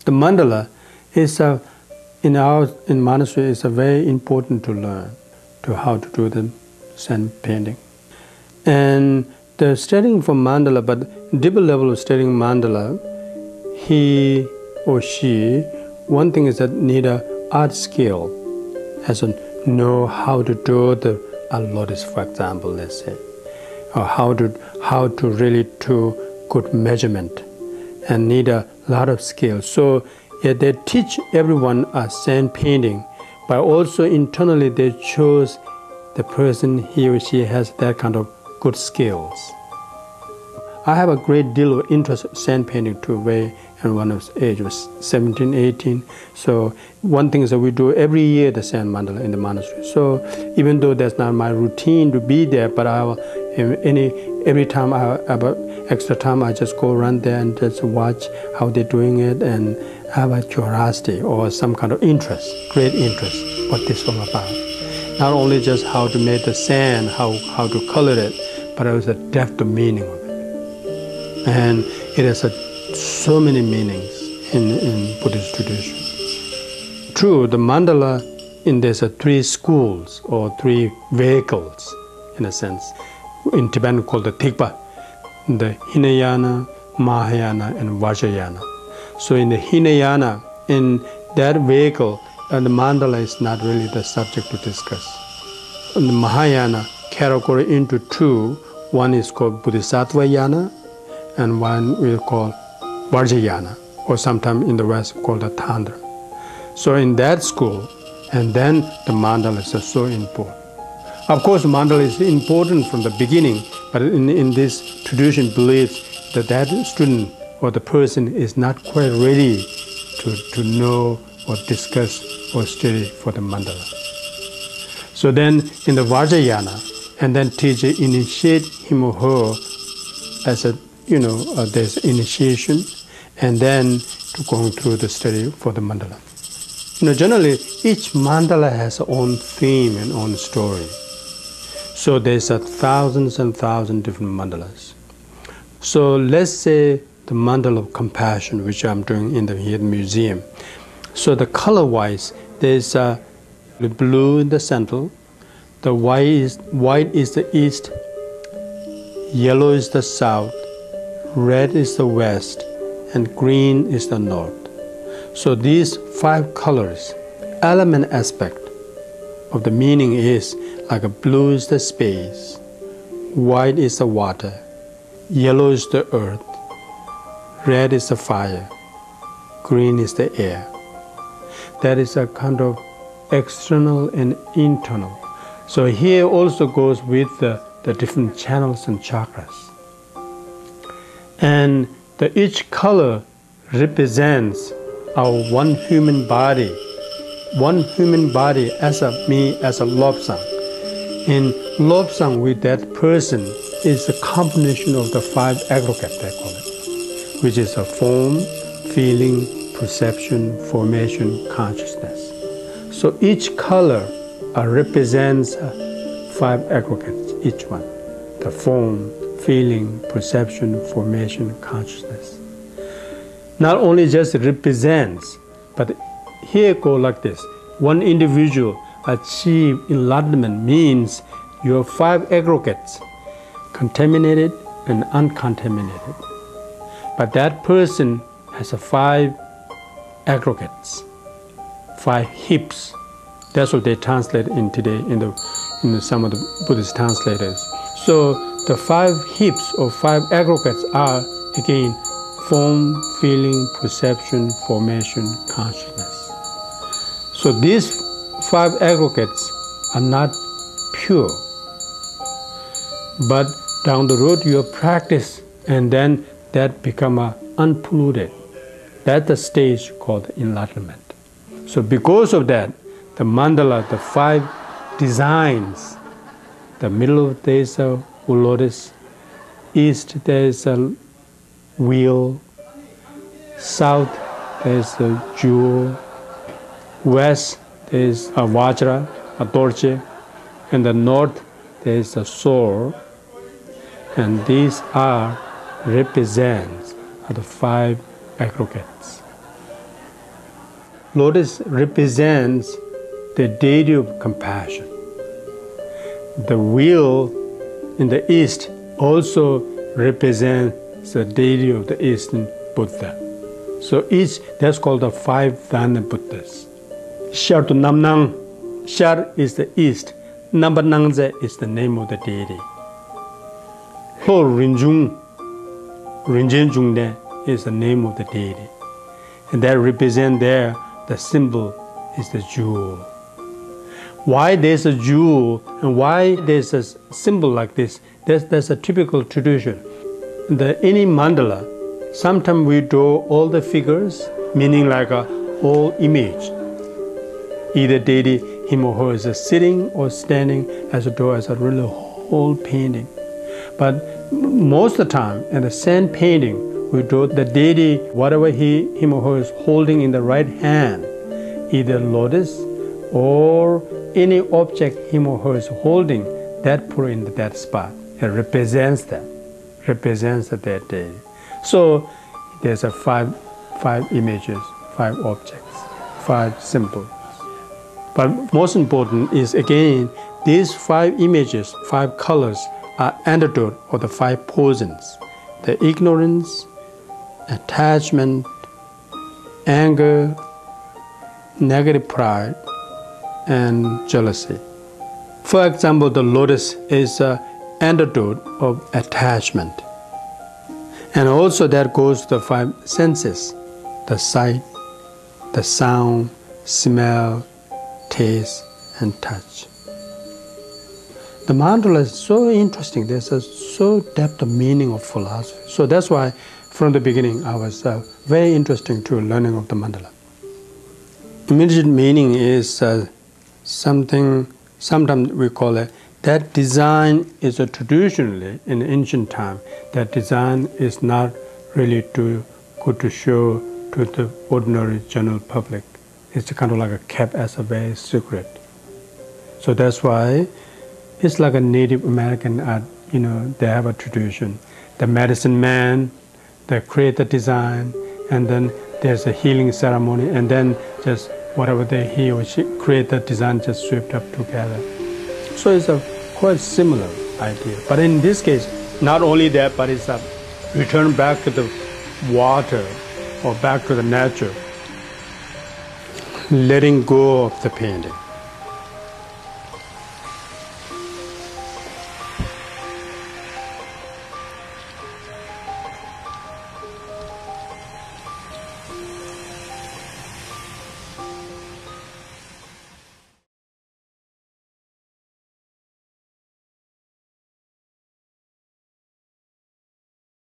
The mandala is in monastery is very important to learn to how to do the sand painting. And the studying for mandala, but deeper level of studying mandala, he or she, one thing is that need a art skill, has to know how to do the lotus, for example, let's say, or how to really do good measurement, and need a lot of skill. So yeah, they teach everyone a sand painting, but also internally they choose the person, he or she has that kind of good skills. I have a great deal of interest in sand painting too, when I was age was 17, 18. So one thing is that we do every year the sand mandala in the monastery. So even though that's not my routine to be there, but every time I have extra time, I just go around there and just watch how they're doing it and have a curiosity or some kind of interest, great interest, what this is all about. Not only just how to make the sand, how to color it, but also the depth of meaning of it. And it has so many meanings in Buddhist tradition. True, the mandala, there's three schools or three vehicles, in a sense. In Tibetan called the Tikpa, the Hinayana, Mahayana, and Vajrayana. So in the Hinayana, in that vehicle, the mandala is not really the subject to discuss. In the Mahayana, category into two. One is called Bodhisattva Yana, and one we call Vajrayana, or sometimes in the West called the Tantra. So in that school, and then the mandala is so important. Of course, mandala is important from the beginning, but in this tradition believes that student or the person is not quite ready to know or discuss or study for the mandala. So then in the Vajrayana, and then teacher initiate him or her as there's initiation, and then to going through the study for the mandala. Generally, each mandala has its own theme and own story. So there's thousands and thousands different mandalas. So let's say the mandala of compassion, which I'm doing in the museum. So the color-wise, there's the blue in the center, the white is the east, yellow is the south, red is the west, and green is the north. So these 5 colors, element aspect of the meaning is like a blue is the space, white is the water, yellow is the earth, red is the fire, green is the air. That is a kind of external and internal. So here also goes with the different channels and chakras. And each color represents our one human body as a lobsang. In lobsang, with that person is a combination of the 5 aggregates, they call it, which is a form, feeling, perception, formation, consciousness. So each color represents 5 aggregates, each one. The form, feeling, perception, formation, consciousness. Not only just represents, but here go like this. One individual achieve enlightenment means your 5 aggregates, contaminated and uncontaminated. But that person has 5 aggregates, 5 hips. That's what they translate in today in some of the Buddhist translators. So the 5 hips or 5 aggregates are again form, feeling, perception, formation, consciousness. So these 5 aggregates are not pure. But down the road you practice, and then that become unpolluted. That's the stage called enlightenment. So because of that, the mandala, the 5 designs, the middle there is a lotus, east there is a wheel, south there is a jewel, west there is a vajra, a torche, and the north there is a sword, and these represents the 5 aggregates. lotus represents the deity of compassion. The wheel in the east also represents the deity of the Eastern Buddha. So each, that's called the 5 Dhyana Buddhas. Shar to Namnang, Shar is the east, Nambanangze is the name of the deity. Ho Rinjung, Rinjenjungde is the name of the deity. And that represents there, the symbol is the jewel. Why there's a jewel and why there's a symbol like this, that's a typical tradition. Any mandala, sometimes we draw all the figures, meaning like a whole image. Either deity, him or her is sitting or standing as a draw as a really whole painting. But most of the time, in the sand painting, we draw the deity, whatever him or her is holding in the right hand, either lotus or any object him or her is holding, that put in that spot. It represents that, represents that deity. So there's a five images, 5 objects, 5 symbols. But most important is, again, these 5 images, 5 colors are antidote of the 5 poisons: the ignorance, attachment, anger, negative pride, and jealousy. For example, the lotus is an antidote of attachment. And also that goes to the 5 senses: the sight, the sound, smell, taste, and touch. The mandala is so interesting. There's so depth of meaning of philosophy. So that's why from the beginning I was very interested to learning of the mandala. Immediate meaning is something, sometimes we call it, that design is traditionally in ancient time, that design is not really too good to show to the ordinary general public. It's kind of like a kept as a very secret. So that's why it's like a Native American art, they have a tradition. The medicine man, they create the design, and then there's a healing ceremony, and then just whatever he or she create the design just swept up together. So it's a quite similar idea. But in this case, not only that, but it's a return back to the water or back to the nature, letting go of the painting.